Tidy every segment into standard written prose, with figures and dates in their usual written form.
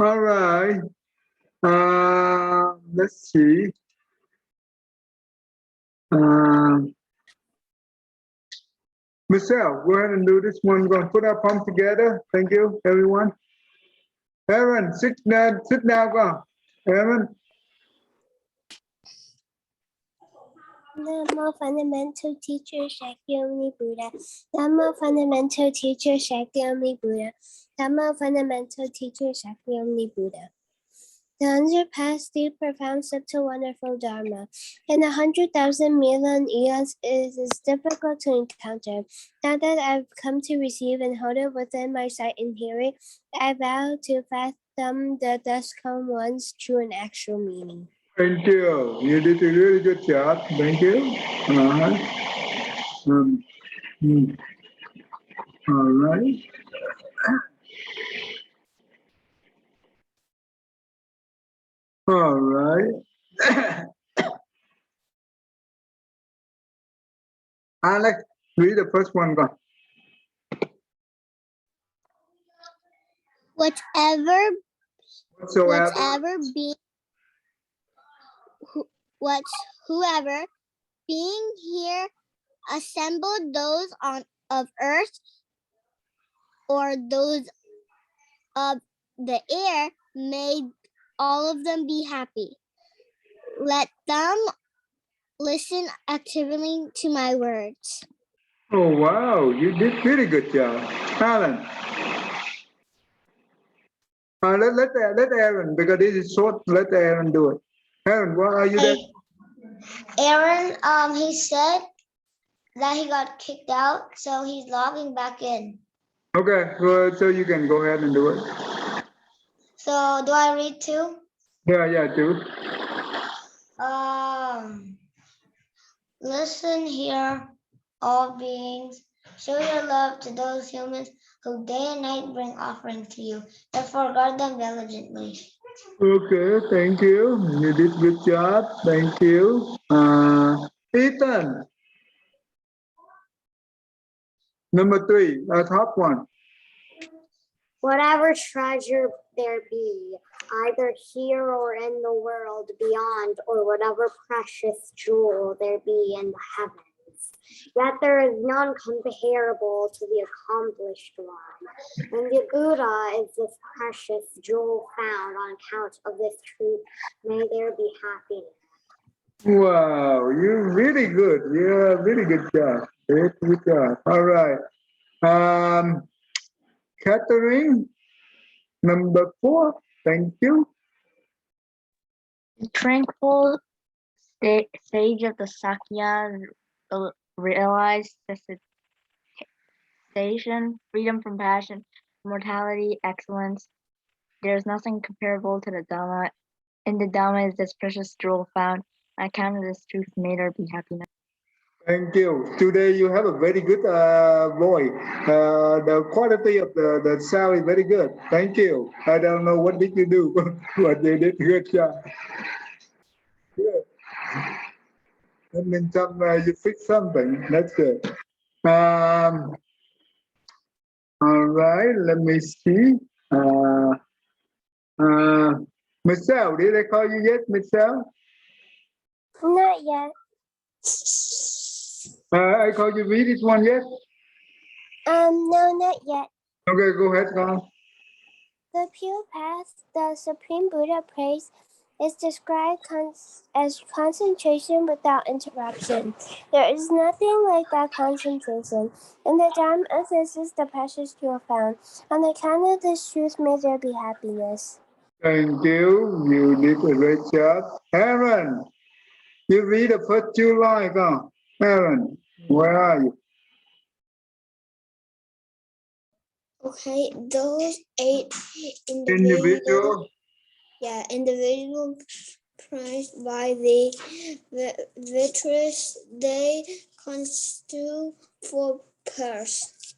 All right. Let's see. Michelle, go ahead and do this one. We're going to put our palms together. Thank you, everyone. Aaron, sit down. Go on. Aaron. Namo Fundamental Teacher Shakyamuni Buddha. Namo Fundamental Teacher Shakyamuni Buddha. Namo Fundamental Teacher Shakyamuni Buddha. The unsurpassed, deep, profound, subtle, wonderful Dharma in 100,000 million eons is difficult to encounter. Now that I've come to receive and hold it within my sight and hearing, I vow to fathom the thus come one's true and actual meaning. Thank you. You did a really good job. Thank you. All right. All right. Alex, read the first one. Go. Whatever whoever being here assembled those of earth or those of the air, may all of them be happy. Let them listen actively to my words. Oh, wow. You did really good job. Alan. Let Aaron, because this is short, let Aaron do it. Aaron, what are you there? Aaron, he said that he got kicked out, so he's logging back in. Okay, well, so you can go ahead and do it. So do I read too? Yeah, do. Listen here, all beings. Show your love to those humans who day and night bring offerings to you. Therefore, guard them diligently. Okay, thank you. You did good job. Thank you. Ethan. Number 3, top one. Whatever treasure there be, either here or in the world beyond, or whatever precious jewel there be in the heavens, yet there is none comparable to the accomplished one. And the Buddha is this precious jewel found on account of this truth. May there be happiness. Wow, you're really good. Yeah, really good job. Good job. All right. Catherine, number 4. Thank you. The tranquil sage of the Sakya realized cessation, freedom from passion, immortality, excellence. There is nothing comparable to the Dhamma. In the Dhamma is this precious jewel found. On account of this truth, may there be happiness. Thank you. Today you have a very good voice. The quality of the sound is very good. Thank you. I don't know what did you do, but you did a good job. Good. That means you fixed something. That's good. All right. Let me see. Michelle, did I call you yet, Michelle? Not yet. I called you read this one yet? No, not yet. Okay, go ahead, go on. The pure path the Supreme Buddha praised is described as concentration without interruption. There is nothing like that concentration. In the Dharma, this is the precious jewel found. On account of this truth, may there be happiness. Thank you. You did a great job. Aaron, you read the first 2 lines, huh? Aaron, where are you? Okay, those 8 Individual. Individual prized by the virtuous, they constitute for purse.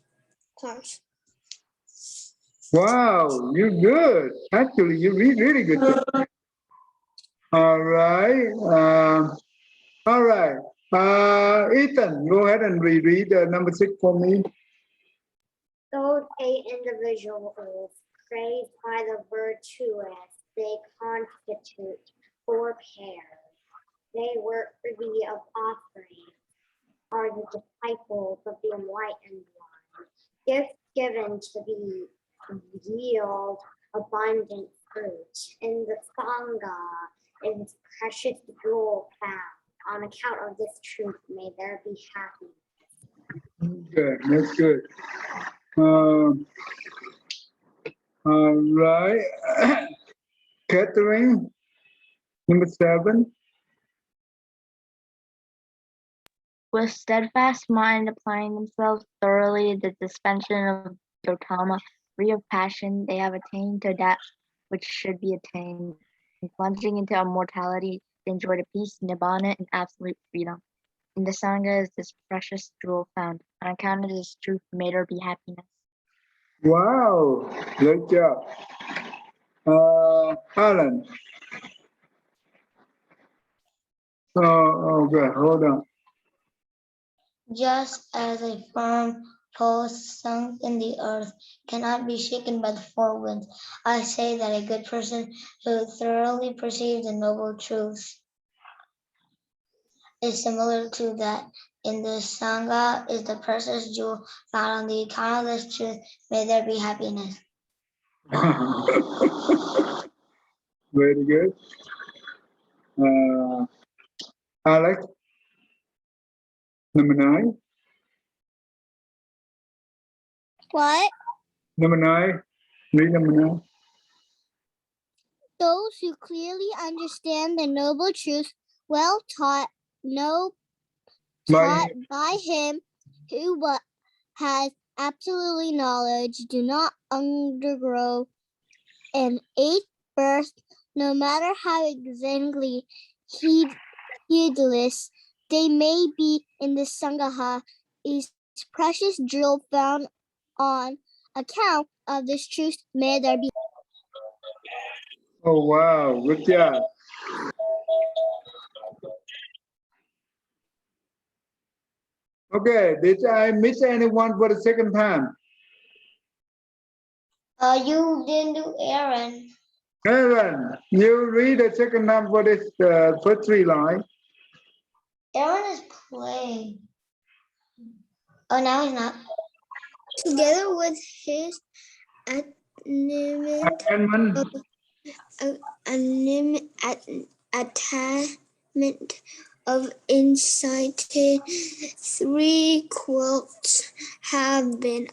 Wow, you're good. Actually, you read really good. All right. All right. Ethan, go ahead and reread number 6 for me. Those 8 individuals phrased by the virtuous. They constitute 4 pairs. They were worthy of offering, are the disciples of the enlightened one. Gifts given to be yield abundant fruit. In the Sangha is precious jewel found. On account of this truth, may there be happiness. Good, that's good. All right. Catherine, number 7. With steadfast mind applying themselves thoroughly to the suspension of their karma, free of passion, they have attained to that which should be attained. In plunging into immortality, they enjoy the peace, nibbana, and absolute freedom. In the Sangha is this precious jewel found. On account of this truth, may there be happiness. Wow, good job. Alan. Oh, okay, hold on. Just as a firm post sunk in the earth cannot be shaken by the 4 winds, I say that a good person who thoroughly perceives the noble truths is similar to that. In the Sangha is the precious jewel found. On the account of this truth, may there be happiness. Very good. Alex, number 9. What? Number 9. Read number 9. Those who clearly understand the noble truth, well taught, taught by him who has absolutely knowledge, do not undergo an 8th birth, no matter how exactly heedless they may be in the Sangha, is precious jewel found. On account of this truth, may there be. Oh, wow, good job. Okay, did I miss anyone for the second time? You didn't do Aaron. Aaron, you read the second time for this first 3 lines. Aaron is playing. Oh, now he's not. Together with his attachment of incited, 3 quotes have been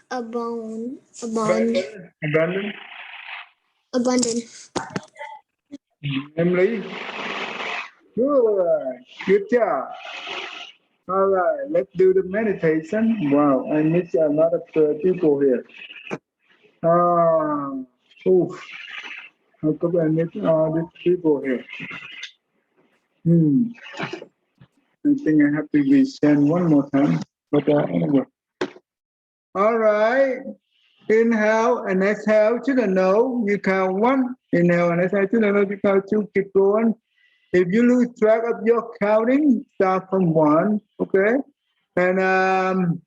abandoned. Emily, good job. All right, let's do the meditation. Wow, I miss a lot of people here. Oof. How come I miss all these people here? I think I have to resend one more time. But anyway. All right. Inhale and exhale to the nose. You count 1. Inhale and exhale to the nose. You count 2. Keep going. If you lose track of your counting, start from 1. Okay. And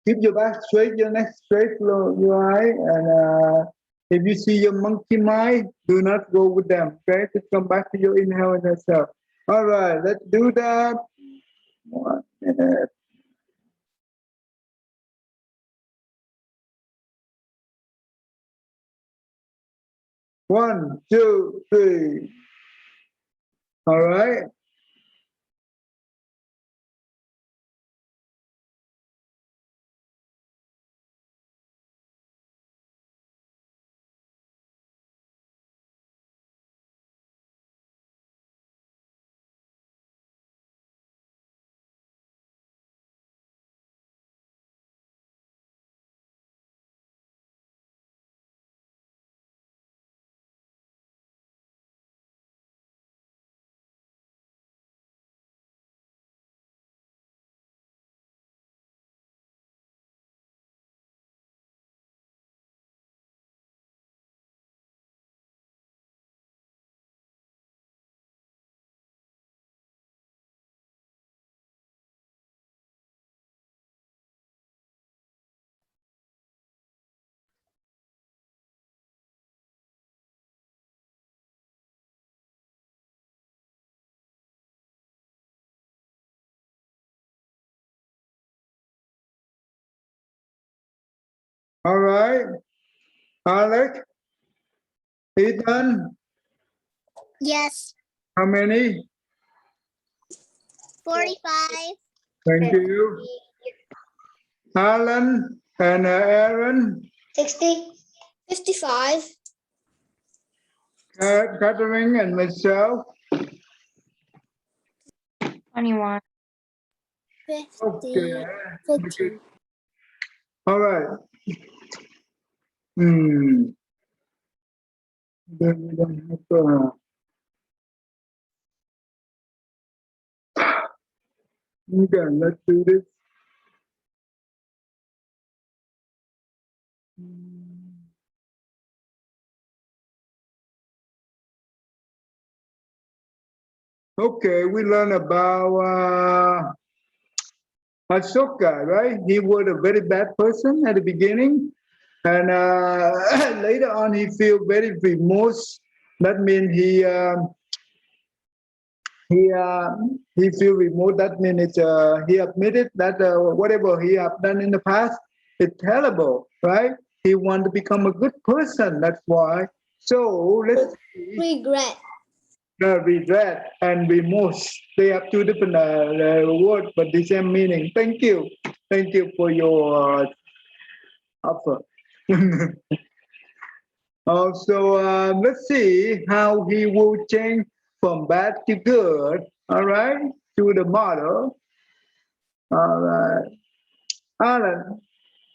keep your back straight, your neck straight, close your eye. And if you see your monkey mind, do not go with them. Okay. Just come back to your inhale and exhale. All right. Let's do that. 1 minute. 1, 2, 3. All right. All right. Alex, Ethan, Yes. how many? 45. Thank you. Alan and Aaron, 60. 55. Catherine and myself. 21. 50. Okay. 15. All right. Hmm. Then we don't have to, okay, let's do this. Okay, we learn about Ashoka, right? He was a very bad person at the beginning, and later on he feel very remorse. That means he feel remorse. That means he admitted that whatever he have done in the past is terrible, right? He want to become a good person. That's why. So let's see. Regret. Regret and remorse. They have two different words, but the same meaning. Thank you. Thank you for your offer. Also, let's see how he will change from bad to good. All right, to the model. All right, Alan,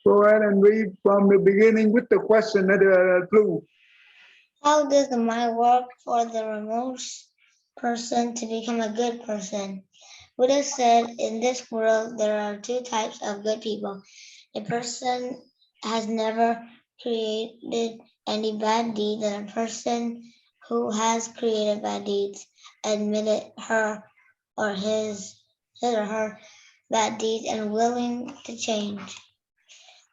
go ahead and read from the beginning with the question and the clue. How does the mind work for the remorse person to become a good person? Buddha said, in this world, there are two types of good people. A person has never created any bad deeds, and a person who has created bad deeds, admitted her or his or her bad deeds, and willing to change.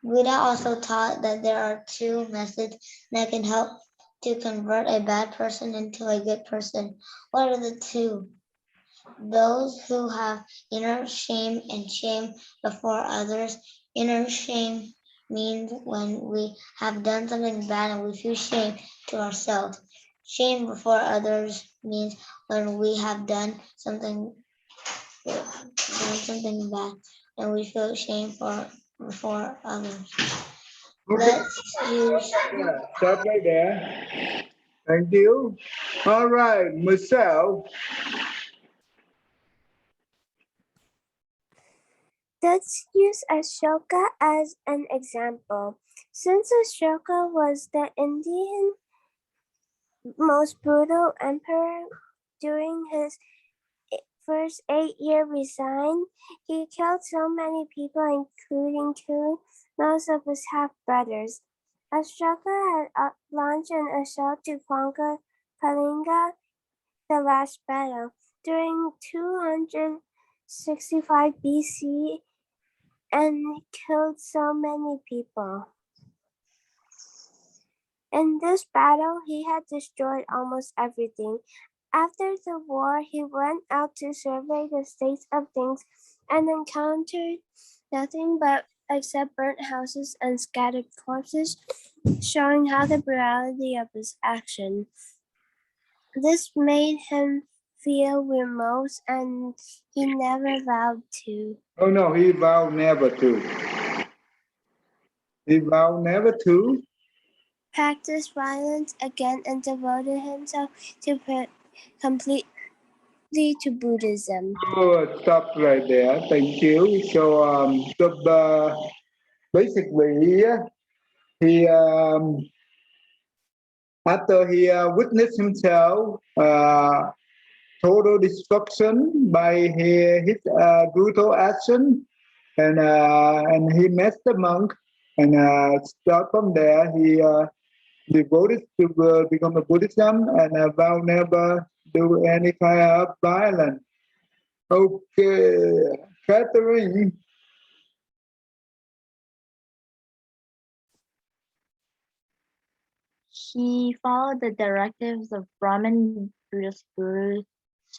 Buddha also taught that there are two methods that can help to convert a bad person into a good person. What are the two? Those who have inner shame and shame before others. Inner shame means when we have done something bad and we feel shame to ourselves. Shame before others means when we have done something bad and we feel shame for before others. Okay, Let's use stop right there. Thank you. All right, Michelle. Let's use Ashoka as an example. Since Ashoka was the Indian most brutal emperor during his first 8 year reign, he killed so many people, including killing most of his half brothers. Ashoka had launched an assault to conquer Kalinga, the last battle, during 265 BC and killed so many people. In this battle, he had destroyed almost everything. After the war, he went out to survey the state of things and encountered nothing but except burnt houses and scattered corpses, showing how the brutality of his action. This made him feel remorse, and he never vowed to Oh no, he vowed never to. He vowed never to. practice violence again and devoted himself to completely to Buddhism. Oh, stop right there. Thank you. So basically, he after he witnessed himself total destruction by his brutal action, and he met the monk, and start from there he devoted to become a Buddhism and vow never do any kind of violence. Okay, Catherine. He followed the directives of Brahmin Buddhist gurus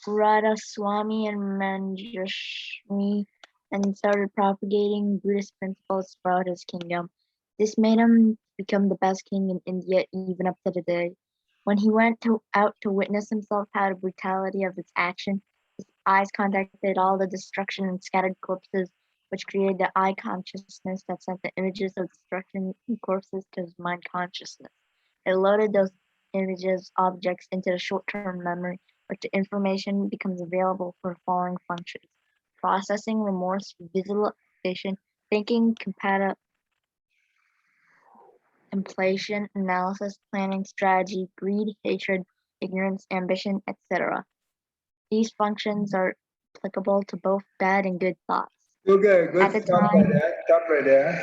Radha-swami and Manjushri and started propagating Buddhist principles throughout his kingdom. This made him become the best king in India even up to today. When he went out to witness himself how the brutality of his action, his eyes contacted all the destruction and scattered corpses, which created the eye consciousness that sent the images of destruction and corpses to his mind consciousness. It loaded those images, objects into the short-term memory, where the information becomes available for the following functions: processing, remorse, visualization, thinking, contemplation, analysis, planning, strategy, greed, hatred, ignorance, ambition, etc. These functions are applicable to both bad and good thoughts. Okay, good. At the Stop right time, there. Stop right there.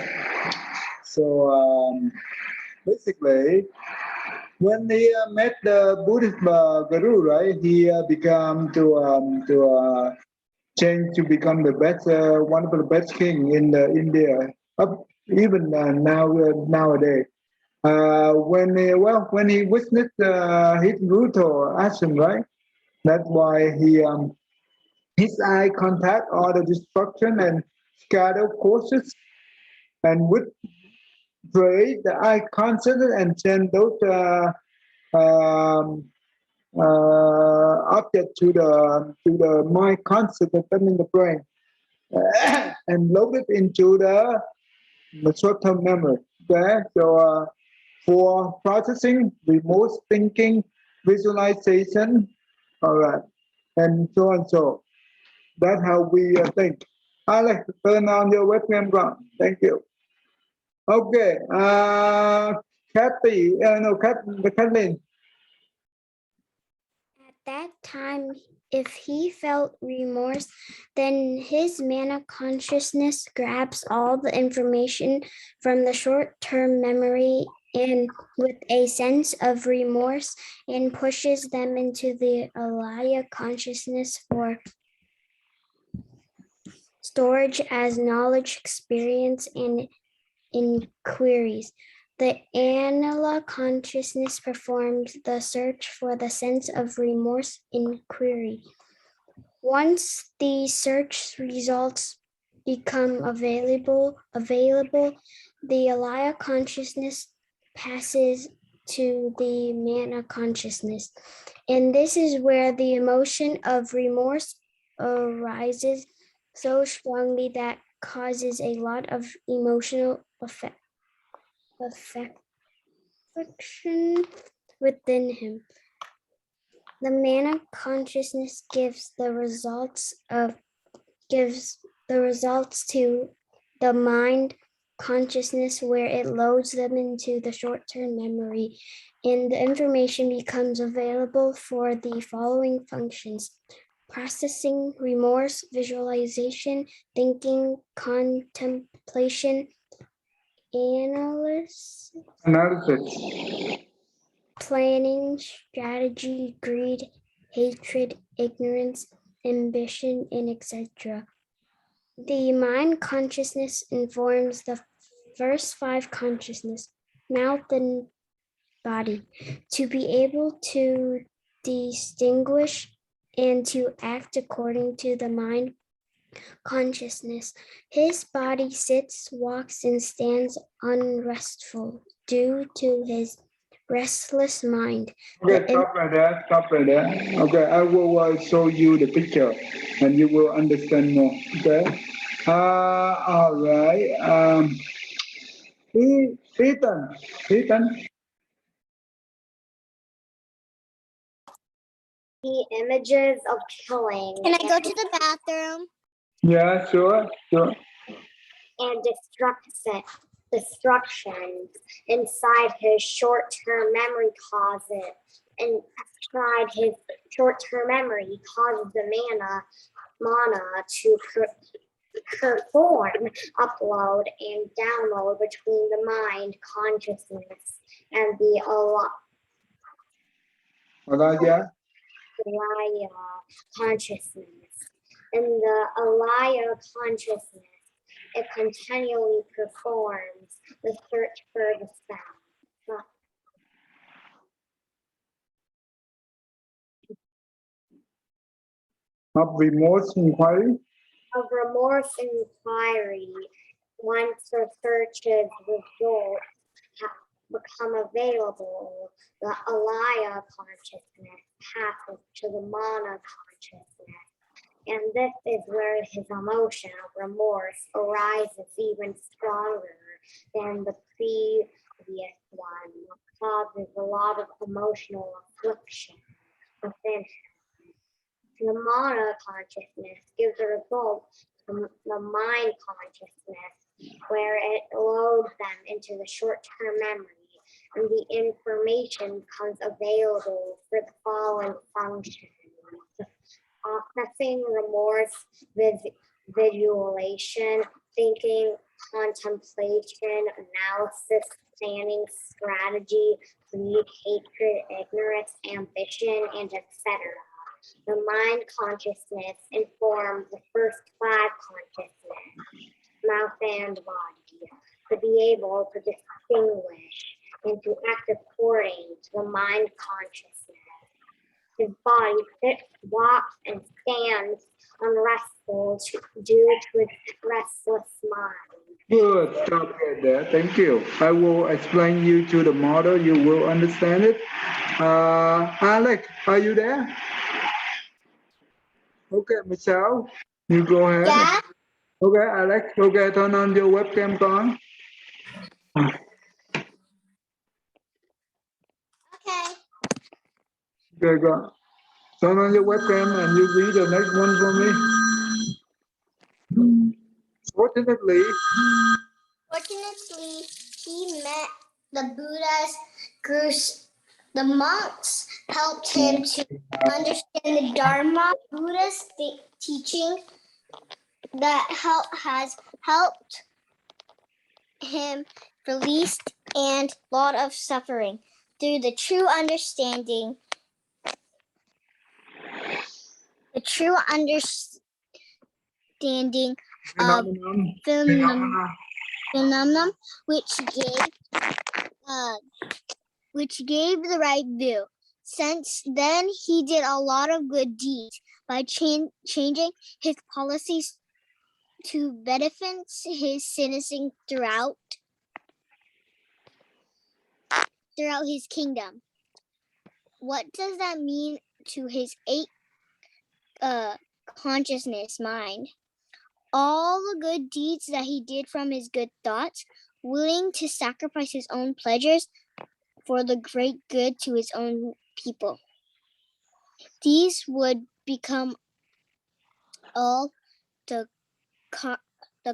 So basically, when he met the Buddhist guru, right, he became to change to become the best, one of the best king in India, up even nowadays. When he witnessed his brutal action, right? That's why he his eye contact all the destruction and shadow courses, and would create the eye consciousness and send those um, object to the mind consciousness in the brain and load it into the short-term memory. Okay, so for processing, remote thinking, visualization, all right, and so on. So that's how we think. Alex, turn on your webcam, on. Thank you. Okay, Kathy, no, Kathleen. At that time, if he felt remorse, then his mana consciousness grabs all the information from the short-term memory and with a sense of remorse and pushes them into the alaya consciousness for storage as knowledge, experience, and inquiries. The Anala consciousness performs the search for the sense of remorse inquiry. Once the search results become available, the alaya consciousness passes to the mana consciousness. And this is where the emotion of remorse arises so strongly that causes a lot of emotional affection within him. The mana consciousness gives the results to the mind consciousness, where it loads them into the short-term memory, and the information becomes available for the following functions: processing, remorse, visualization, thinking, contemplation, analysis, planning, strategy, greed, hatred, ignorance, ambition, and etc. The mind consciousness informs the first five consciousness, mouth and body, to be able to distinguish and to act according to the mind consciousness. His body sits, walks, and stands unrestful due to his restless mind. Okay, stop right there. Stop right there. Okay, I will show you the picture, and you will understand more. Okay. All right. Ethan. Ethan. The images of killing. Can I go to the bathroom? Yeah, sure, sure. And destructions inside his short-term memory causes, and inside his short-term memory causes the mana to perform upload and download between the mind consciousness and the Alaya. alaya consciousness. In the alaya consciousness, it continually performs the search for the sound. Of remorse inquiry. Of remorse inquiry, Once the search's results become available, the alaya consciousness passes to the mana consciousness. And this is where his emotion of remorse arises even stronger than the previous one, causes a lot of emotional affliction within him. The mana consciousness gives a result from the mind consciousness, where it loads them into the short-term memory, and the information becomes available for the following functions: processing, remorse, visualization, thinking, contemplation, analysis, planning, strategy, greed, hatred, ignorance, ambition, and etc. The mind consciousness informs the first five consciousness, mouth and body, to be able to distinguish and to act according to the mind consciousness. His body sits, walks, and stands unrestful due to its restless mind. Good, stop right there. Thank you. I will explain you to the model. You will understand it. Alex, are you there? Okay, Michelle, you go ahead. Yeah. Okay, Alex. Okay, turn on your webcam, con. Okay. Okay, go. Turn on your webcam and you read the next one for me. Fortunately, Fortunately, he met the Buddha's gurus. The monks helped him to understand the Dharma, Buddha's teaching that has helped him release and lot of suffering through the true understanding. The true understanding of phenomenon, which gave the right view. Since then, he did a lot of good deeds by changing his policies to benefit his citizens throughout his kingdom. What does that mean to his eight consciousness mind? All the good deeds that he did from his good thoughts, willing to sacrifice his own pleasures for the great good to his own people. These would become all the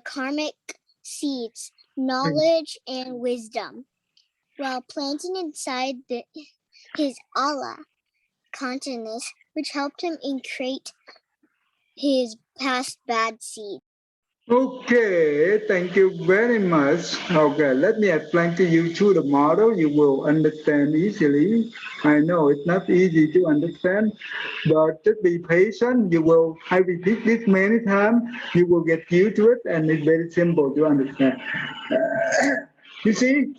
karmic seeds, knowledge and wisdom, while planting inside his Allah consciousness, which helped him increase his past bad seed. okay, thank you very much. Okay, let me explain to you through the model. You will understand easily. I know it's not easy to understand, but just be patient. I repeat this many times. You will get used to it, and it's very simple to understand. You see,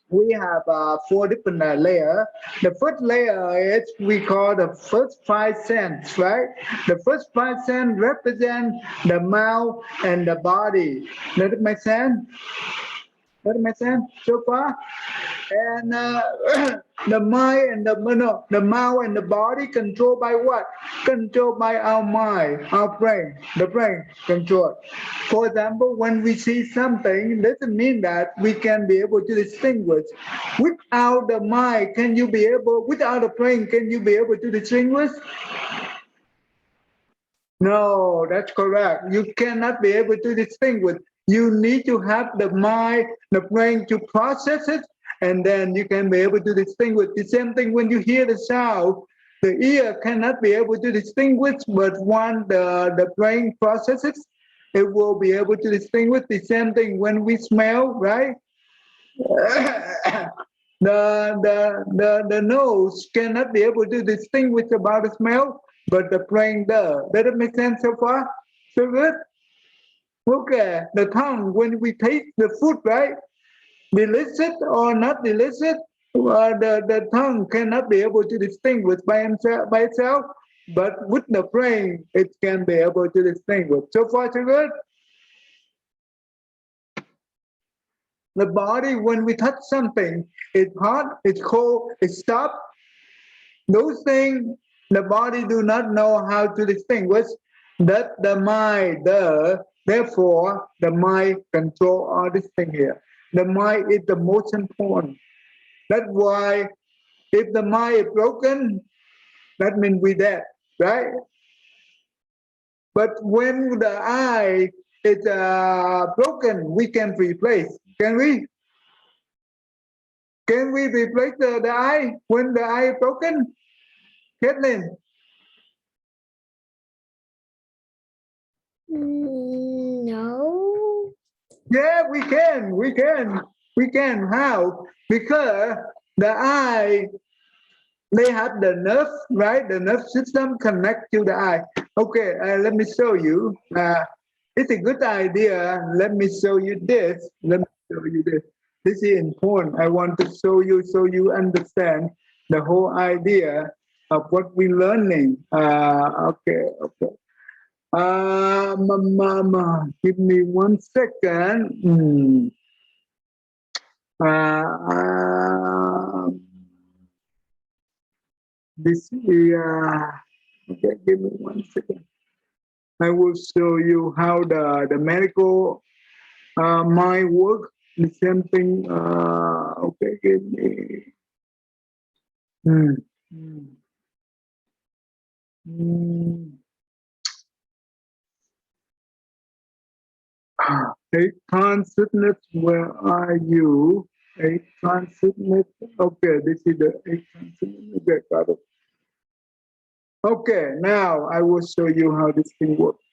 we have four different layers. The first layer is we call the first five senses, right? The first five senses represent the mouth and the body. Does it make sense? Does it make sense so far? And the mind and the mouth and the body controlled by what? Controlled by our mind, our brain. The brain controlled. For example, when we see something, doesn't mean that we can be able to distinguish. Without the mind, without the brain, can you be able to distinguish? No, that's correct. You cannot be able to distinguish. You need to have the mind, the brain to process it, and then you can be able to distinguish. The same thing when you hear the sound, the ear cannot be able to distinguish, but once the brain processes, it will be able to distinguish. The same thing when we smell, right? The nose cannot be able to distinguish about the smell, but the brain does. Does it make sense so far? So good? Okay. The tongue, when we taste the food, right? Delicious or not delicious, the tongue cannot be able to distinguish by itself, but with the brain, it can be able to distinguish. So far, so good? The body, when we touch something, it's hot, it's cold, it's soft. Those things, the body do not know how to distinguish. That the mind does. Therefore, the mind control all these things here. The mind is the most important. That's why if the mind is broken, that means we dead, right? But when the eye is broken, we can replace. Can we? Can we replace the eye when the eye is broken? Kathleen? No. Yeah, we can. We can. We can. How? Because the eye, they have the nerve, right? The nerve system connect to the eye. Okay, let me show you. It's a good idea. Let me show you this. Let me show you this. This is important. I want to show you so you understand the whole idea of what we're learning. Okay, okay. Give me 1 second. This is, okay, give me 1 second. I will show you how the medical mind work. The same thing. Okay, give me. Eight consciousness, where are you? Eight consciousness. Okay, this is the eight consciousness. Okay, got it. Okay, now I will show you how this thing works.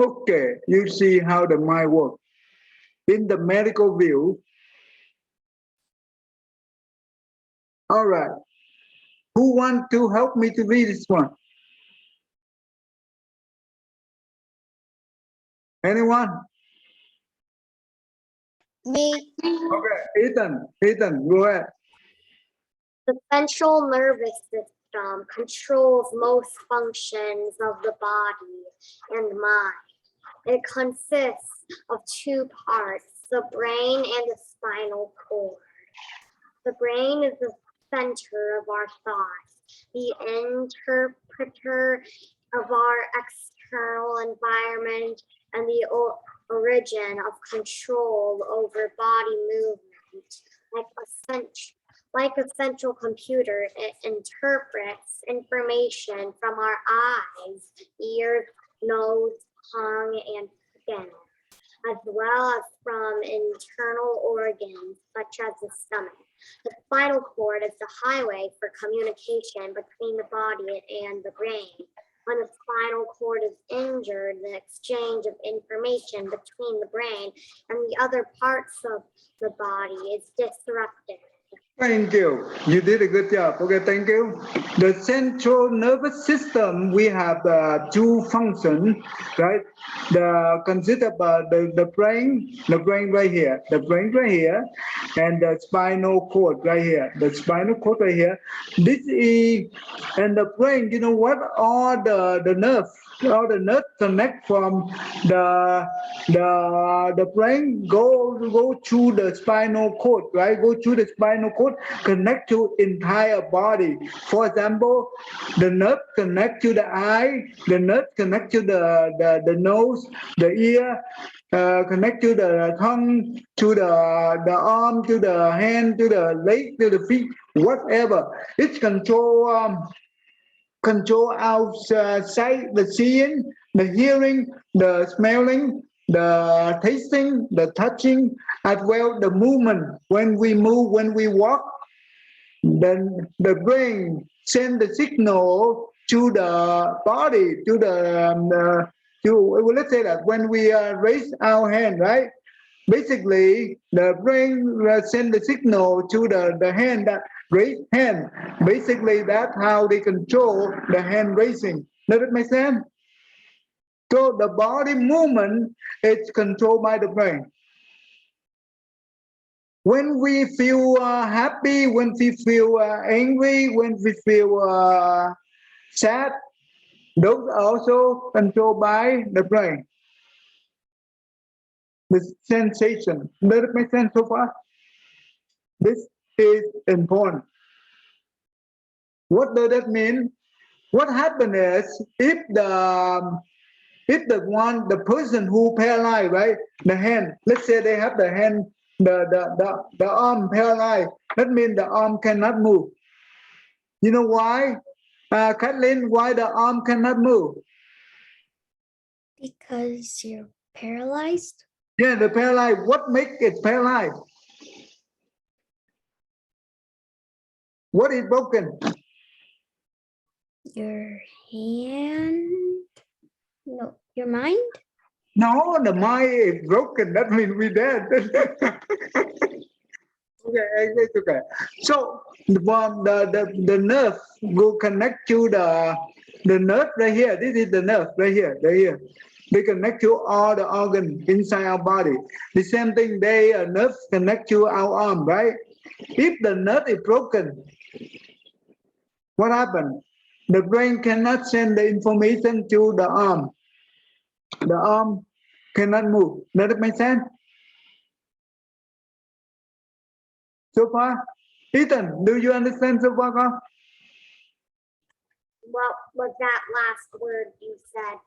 Okay, you see how the mind works. In the medical view, all right. Who want to help me to read this one? Anyone? Me. Okay, Ethan, go ahead. The central nervous system controls most functions of the body and mind. It consists of two parts, the brain and the spinal cord. The brain is the center of our thoughts, the interpreter of our external environment, and the origin of control over body movement. Like a central computer, it interprets information from our eyes, ears, nose, tongue, and skin, as well as from internal organs such as the stomach. The spinal cord is the highway for communication between the body and the brain. When the spinal cord is injured, the exchange of information between the brain and the other parts of the body is disrupted. Thank you. You did a good job. Okay, thank you. The central nervous system, we have two functions, right? The consider the brain right here, and the spinal cord right here, This is, and the brain, you know what? All the nerves connect from the brain go to the spinal cord, right? Go to the spinal cord, connect to entire body. For example, the nerve connect to the eye, the nerve connect to the nose, the ear, connect to the tongue, to the arm, to the hand, to the leg, to the feet, whatever. It's control outside, the seeing, the hearing, the smelling, the tasting, the touching, as well the movement. When we move, when we walk, then the brain send the signal to the body, to let's say that when we raise our hand, right? Basically, the brain send the signal to the hand, that raise hand. Basically, that's how they control the hand raising. Does it make sense? So the body movement is controlled by the brain. When we feel happy, when we feel angry, when we feel sad, those are also controlled by the brain. the sensation. Does it make sense so far? This is important. What does that mean? What happens is if the person who paralyzed, right, the hand, let's say they have the hand, the arm paralyzed, that means the arm cannot move. You know why? Kathleen, why the arm cannot move? Because you're paralyzed. Yeah, the paralyzed. What makes it paralyzed? What is broken? Your hand. No, your mind. No, the mind is broken. That means we're dead. Okay, it's okay. So the nerve will connect to the nerve right here. This is the nerve right here, right here. They connect to all the organs inside our body. The same thing, nerve connect to our arm, right? If the nerve is broken, what happens? The brain cannot send the information to the arm. The arm cannot move. Does it make sense? So far? Ethan, do you understand so far? What was that last word you said?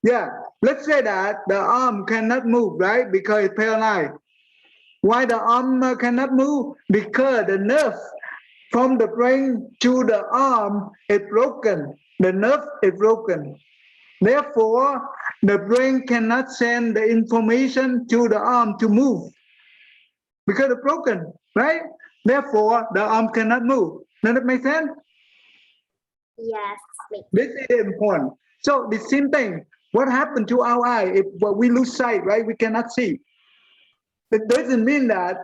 Yeah, let's say that the arm cannot move, right? Because it's paralyzed. Why the arm cannot move? Because the nerve from the brain to the arm is broken. The nerve is broken. Therefore, the brain cannot send the information to the arm to move because it's broken, right? Therefore, the arm cannot move. Does that make sense? Yes. This is important. So the same thing. What happened to our eye? If we lose sight, right? We cannot see. It doesn't mean that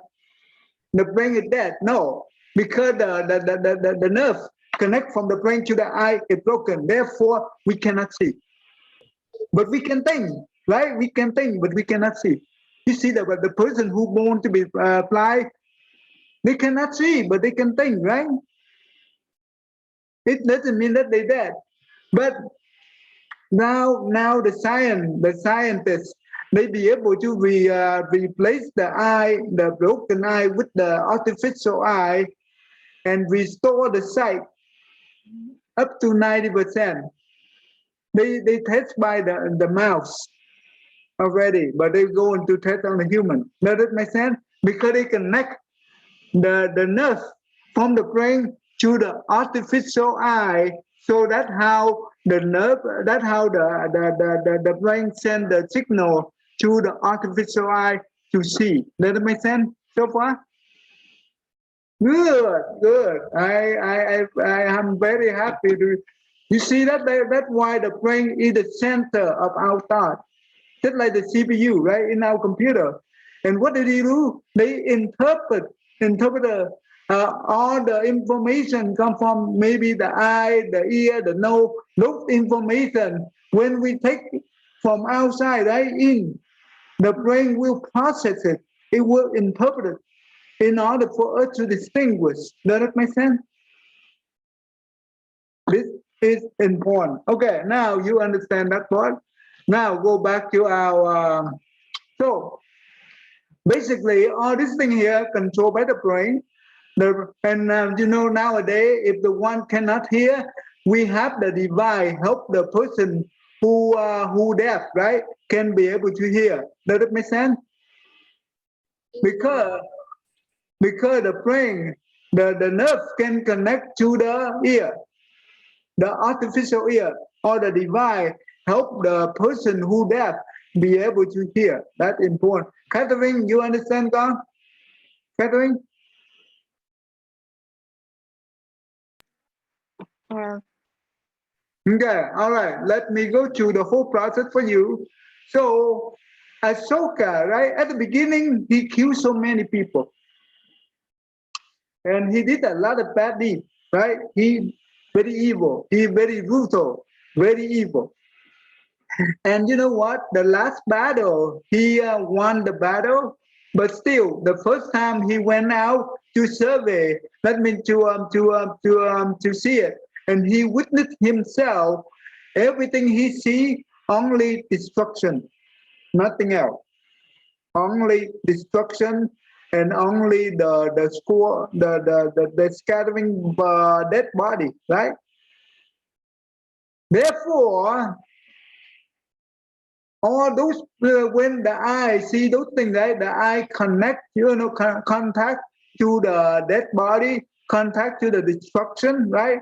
the brain is dead. No, because the nerve connect from the brain to the eye is broken. Therefore, we cannot see. But we can think, right? We can think, but we cannot see. You see that the person who born to be blind, they cannot see, but they can think, right? It doesn't mean that they're dead. But now the scientists, they be able to replace the eye, the broken eye, with the artificial eye, and restore the sight up to 90%. They test by the mouse already, but they go into test on the human. Does it make sense? Because they connect the nerve from the brain to the artificial eye, so that's how the nerve, that's how the brain send the signal to the artificial eye to see. Does it make sense so far? Good. I am very happy to. You see that's why the brain is the center of our thought, just like the CPU, right, in our computer. And what do? They interpret all the information come from maybe the eye, the ear, the nose. Those information, when we take from outside, right, in, the brain will process it. It will interpret it in order for us to distinguish. Does that make sense? This is important. Okay, now you understand that part. Now go back to our, so basically all this thing here controlled by the brain. Nowadays, if the one cannot hear, we have the device help the person who deaf, right, can be able to hear. Does it make sense? Because the brain, the nerve can connect to the ear, the artificial ear, or the device help the person who deaf be able to hear. That's important. Catherine, you understand, God? Catherine? Okay, all right. Let me go through the whole process for you. So, Ashoka, right, at the beginning, he killed so many people. And he did a lot of bad deeds, right? He very evil. He very brutal, very evil. And you know what? The last battle, he won the battle, but still, the first time he went out to survey, that means to see it, and he witnessed himself. Everything he see, only destruction. nothing else. Only destruction and only the score, the scattering dead body, right? Therefore, all those when the eye see those things, right? The eye connect, contact to the dead body, contact to the destruction, right?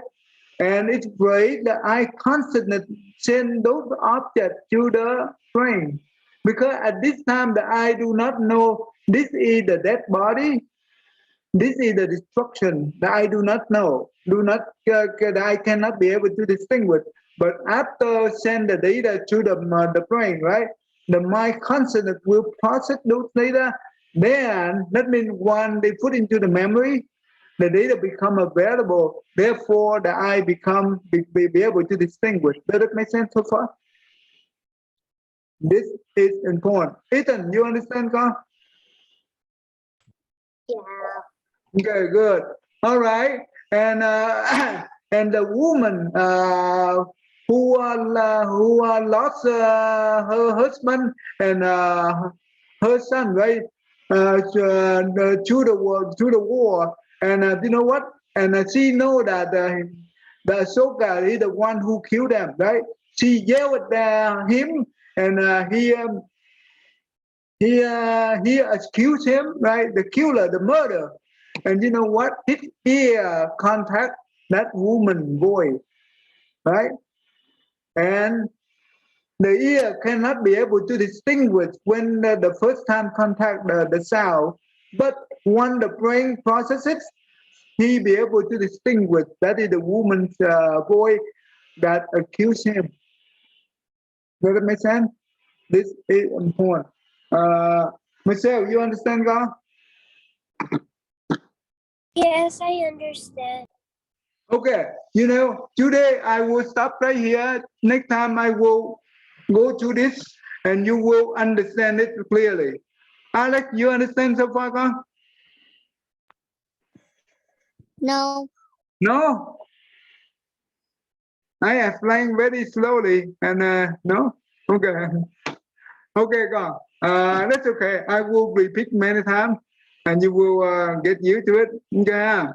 And it's great that I constantly send those objects to the brain. Because at this time, the eye do not know this is the dead body, this is the destruction. The eye do not know, the eye cannot be able to distinguish. But after send the data to the brain, right? The mind constantly will process those data. Then that means when they put into the memory, the data become available. Therefore, the eye be able to distinguish. Does it make sense so far? This is important. Ethan, you understand, Carl? Yeah. Okay, good. All right. And and the woman who lost her husband and her son, right? To the war. And you know what? And she know that the Ashoka is the one who killed them, right? She yelled at him, and he accused him, right? The killer, the murderer. And you know what? His ear contact that woman voice, right? And the ear cannot be able to distinguish when the first time contact the sound, but when the brain processes, he be able to distinguish that is the woman's voice that accused him. Does that make sense? This is important. Michelle, you understand, God? Yes, I understand. Okay, today I will stop right here. Next time I will go to this and you will understand it clearly. Alex, you understand so far, God? No. No? I am flying very slowly and no? Okay. Okay, God. That's okay. I will repeat many times and you will get used to it. Okay.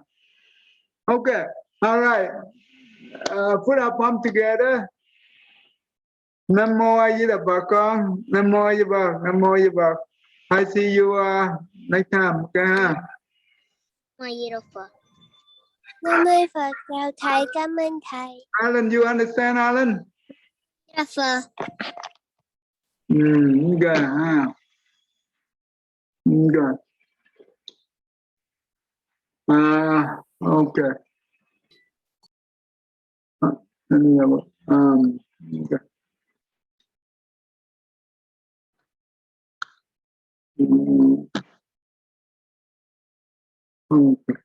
Okay. All right. Put our palm together. Nam mô A Di Đà Phật con. Nam mô A Di Đà Phật. Nam mô A Di Đà Phật. I see you next time. Okay ha. Nam mô Phật chào thầy, cảm ơn thầy. Alan, you understand, Alan? Yes, sir. Okay ha. Good. Okay. Okay. Okay.